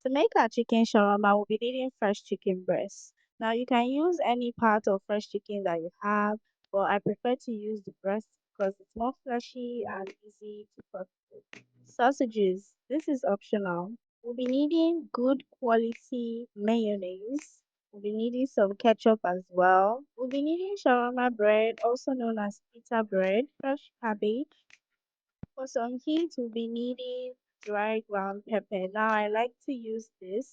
To make our chicken shawarma, we'll be needing fresh chicken breast. Now you can use any part of fresh chicken that you have, but I prefer to use the breast because it's more fleshy and easy to cook. Sausages. This is optional. We'll be needing good quality mayonnaise. We'll be needing some ketchup as well. We'll be needing shawarma bread, also known as pita bread, fresh cabbage. For some heat, we'll be needing dry ground pepper. Now, I like to use this,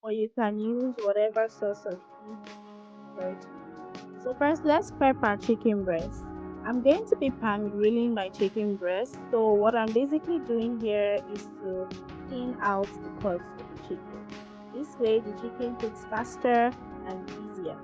or you can use whatever source of heat you prefer to use. So, first, let's prep our chicken breast. I'm going to be pan grilling my chicken breast. So, what I'm basically doing here is to thin out the cuts of the chicken. This way, the chicken cooks faster and easier.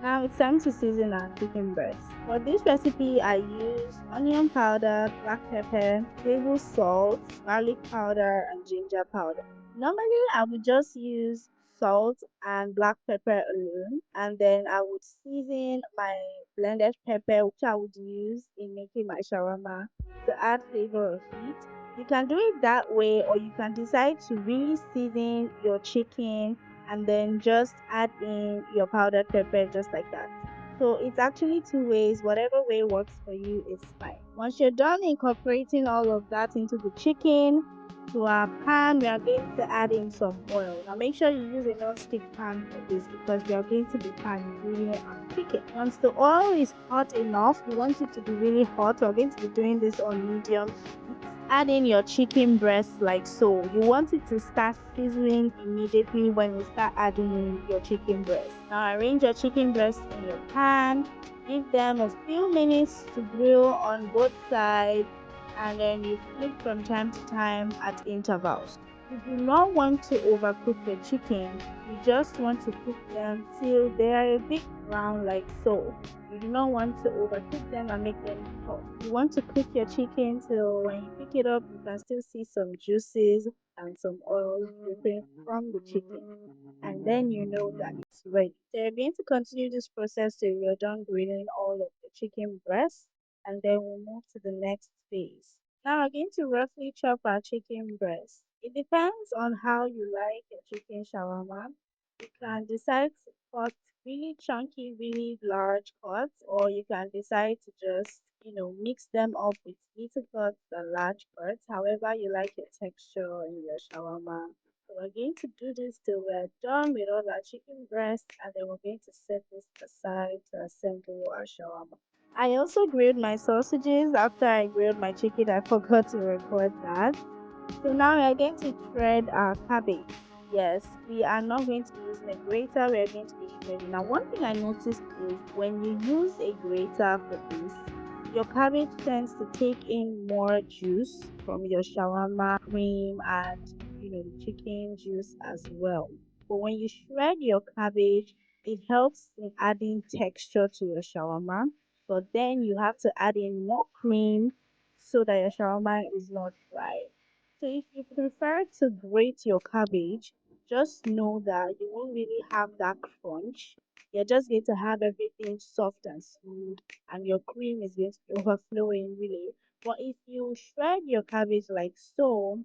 Now it's time to season our chicken breast. For this recipe, I use onion powder, black pepper, table salt, garlic powder, and ginger powder. Normally, I would just use salt and black pepper alone, and then I would season my blended pepper, which I would use in making my shawarma to add flavor of heat. You can do it that way, or you can decide to really season your chicken and then just add in your powdered pepper just like that. So it's actually two ways. Whatever way works for you is fine. Once you're done incorporating all of that into the chicken, to our pan, we are going to add in some oil. Now make sure you use a non-stick pan for this because we are going to be pan grilling our chicken. Once the oil is hot enough, you want it to be really hot. We're going to be doing this on medium. Add in your chicken breast like so. You want it to start sizzling immediately when you start adding in your chicken breast. Now arrange your chicken breast in your pan. Give them a few minutes to grill on both sides and then you flip from time to time at intervals. You do not want to overcook the chicken. You just want to cook them till they are a bit brown like so. You do not want to overcook them and make them tough. You want to cook your chicken till when you pick it up, you can still see some juices and some oil dripping from the chicken. And then you know that it's ready. So you're going to continue this process till you're done grilling all of the chicken breasts, and then we'll move to the next phase. Now we're going to roughly chop our chicken breast. It depends on how you like your chicken shawarma. You can decide to cut really chunky, really large cuts, or you can decide to just, mix them up with little cuts and large cuts, however you like your texture in your shawarma. So we're going to do this till we're done with all our chicken breast, and then we're going to set this aside to assemble our shawarma. I also grilled my sausages after I grilled my chicken. I forgot to record that. So now we are going to shred our cabbage. Yes, we are not going to be using a grater, we are going to be shredding. Now, one thing I noticed is when you use a grater for this, your cabbage tends to take in more juice from your shawarma cream and the chicken juice as well. But when you shred your cabbage, it helps in adding texture to your shawarma. But then you have to add in more cream so that your shawarma is not dry. So if you prefer to grate your cabbage, just know that you won't really have that crunch. You're just going to have everything soft and smooth, and your cream is going to be overflowing really. But if you shred your cabbage like so,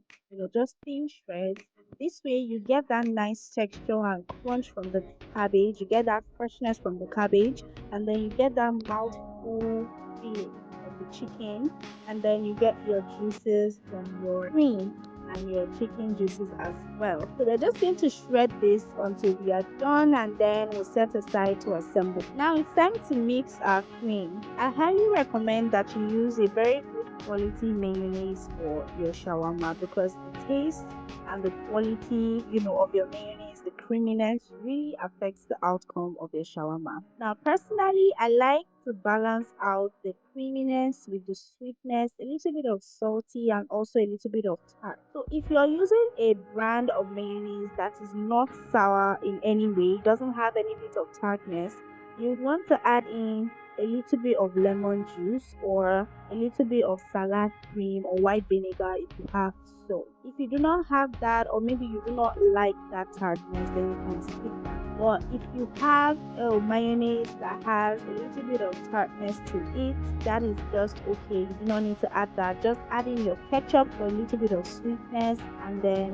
just thin shreds, this way you get that nice texture and crunch from the cabbage, you get that freshness from the cabbage, and then you get that mouthful feeling of the chicken, and then you get your juices from your cream. and your chicken juices as well. So we're just going to shred this until we are done and then we'll set aside to assemble. Now it's time to mix our cream. I highly recommend that you use a very good quality mayonnaise for your shawarma because the taste and the quality, of your mayonnaise, the creaminess really affects the outcome of your shawarma. Now, personally, I like to balance out the creaminess with the sweetness, a little bit of salty, and also a little bit of tart. So, if you're using a brand of mayonnaise that is not sour in any way, doesn't have any bit of tartness, you'd want to add in a little bit of lemon juice or a little bit of salad cream or white vinegar if you have so. If you do not have that, or maybe you do not like that tartness, then you can skip that. But if you have a mayonnaise that has a little bit of tartness to it, that is just okay. You do not need to add that. Just add in your ketchup for a little bit of sweetness and then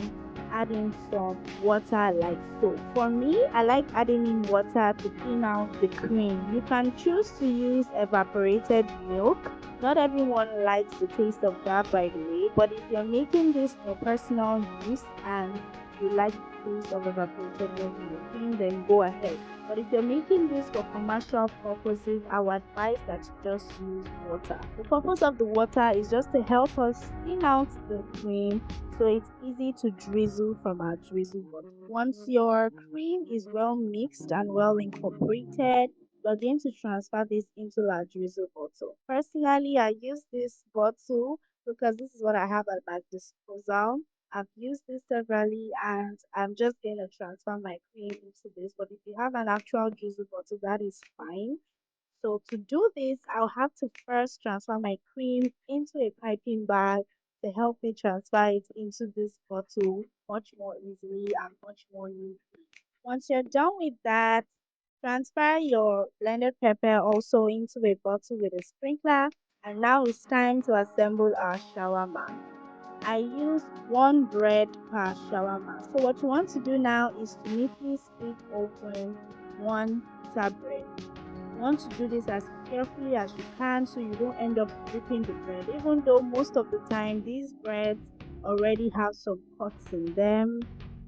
add in some water like so. For me, I like adding in water to thin out the cream. You can choose to use evaporated milk. Not everyone likes the taste of that, by the way, but if you're making this for personal use and you like the taste of evaporated milk in your cream, then go ahead. But if you're making this for commercial purposes, I would advise that you just use water. The purpose of the water is just to help us thin out the cream so it's easy to drizzle from our drizzle bottle. Once your cream is well mixed and well incorporated, we're going to transfer this into our drizzle bottle. Personally, I use this bottle because this is what I have at my disposal. I've used this severally and I'm just going to transfer my cream into this. But if you have an actual drizzle bottle, that is fine. So to do this, I'll have to first transfer my cream into a piping bag to help me transfer it into this bottle much more easily and much more neatly. Once you're done with that, transfer your blended pepper also into a bottle with a sprinkler. And now it's time to assemble our shawarma. I use one bread per shawarma. So what you want to do now is to neatly split open one pita bread. You want to do this as carefully as you can so you don't end up ripping the bread. Even though most of the time these breads already have some cuts in them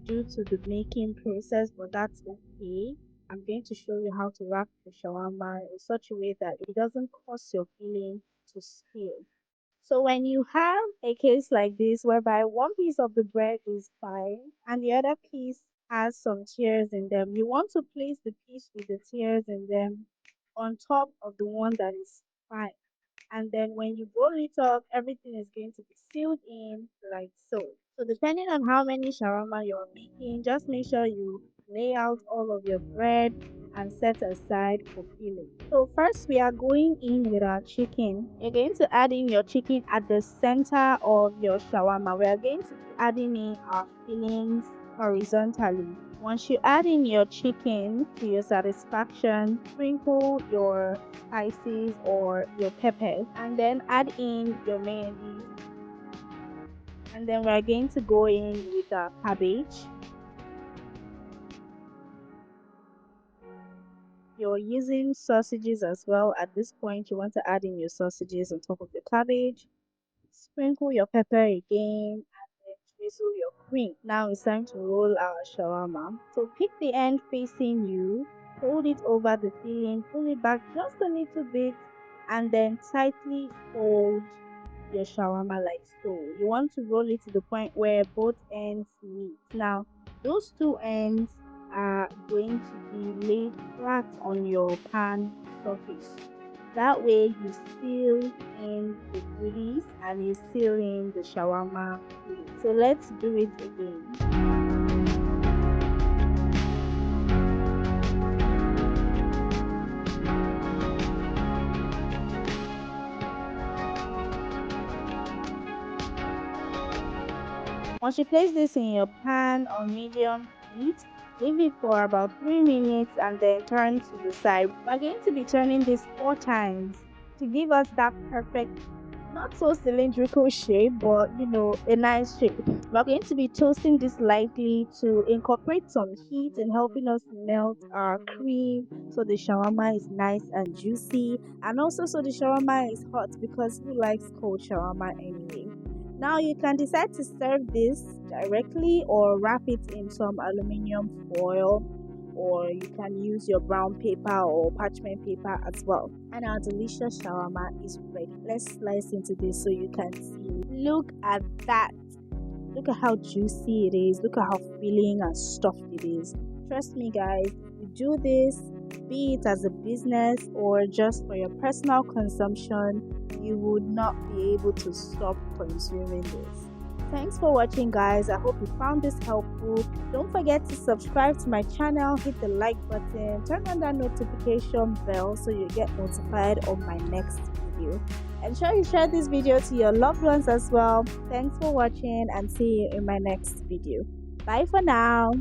due to the making process, but that's okay. I'm going to show you how to wrap the shawarma in such a way that it doesn't cause your filling to spill. So when you have a case like this whereby one piece of the bread is fine and the other piece has some tears in them, you want to place the piece with the tears in them on top of the one that is fine. And then when you roll it up, everything is going to be sealed in like so. So depending on how many shawarma you're making, just make sure you lay out all of your bread and set aside for filling. So first we are going in with our chicken. You're going to add in your chicken at the center of your shawarma. We are going to be adding in our fillings horizontally. Once you add in your chicken to your satisfaction, sprinkle your spices or your peppers and then add in your mayonnaise, and then we're going to go in with the cabbage. You're using sausages as well. At this point you want to add in your sausages on top of the cabbage, sprinkle your pepper again, and then drizzle your cream. Now it's time to roll our shawarma. So pick the end facing you, hold it over the filling, pull it back just a little bit, and then tightly fold your shawarma like so. You want to roll it to the point where both ends meet. Now, those two ends are going to be laid flat on your pan surface. That way, you seal in the goodies and you seal in the shawarma filling. So let's do it again. Once you place this in your pan on medium heat, leave it for about 3 minutes and then turn to the side. We're going to be turning this 4 times to give us that perfect, not so cylindrical shape, but a nice shape. We're going to be toasting this lightly to incorporate some heat and helping us melt our cream so the shawarma is nice and juicy, and also so the shawarma is hot because who likes cold shawarma anyway? Now you can decide to serve this directly or wrap it in some aluminum foil, or you can use your brown paper or parchment paper as well. And our delicious shawarma is ready. Let's slice into this so you can see. Look at that. Look at how juicy it is. Look at how filling and stuffed it is. Trust me guys, if you do this, be it as a business or just for your personal consumption, you would not be able to stop consuming this. Thanks for watching guys. I hope you found this helpful. Don't forget to subscribe to my channel, hit the like button, turn on that notification bell so you get notified of my next video. Ensure you share this video to your loved ones as well. Thanks for watching and see you in my next video. Bye for now.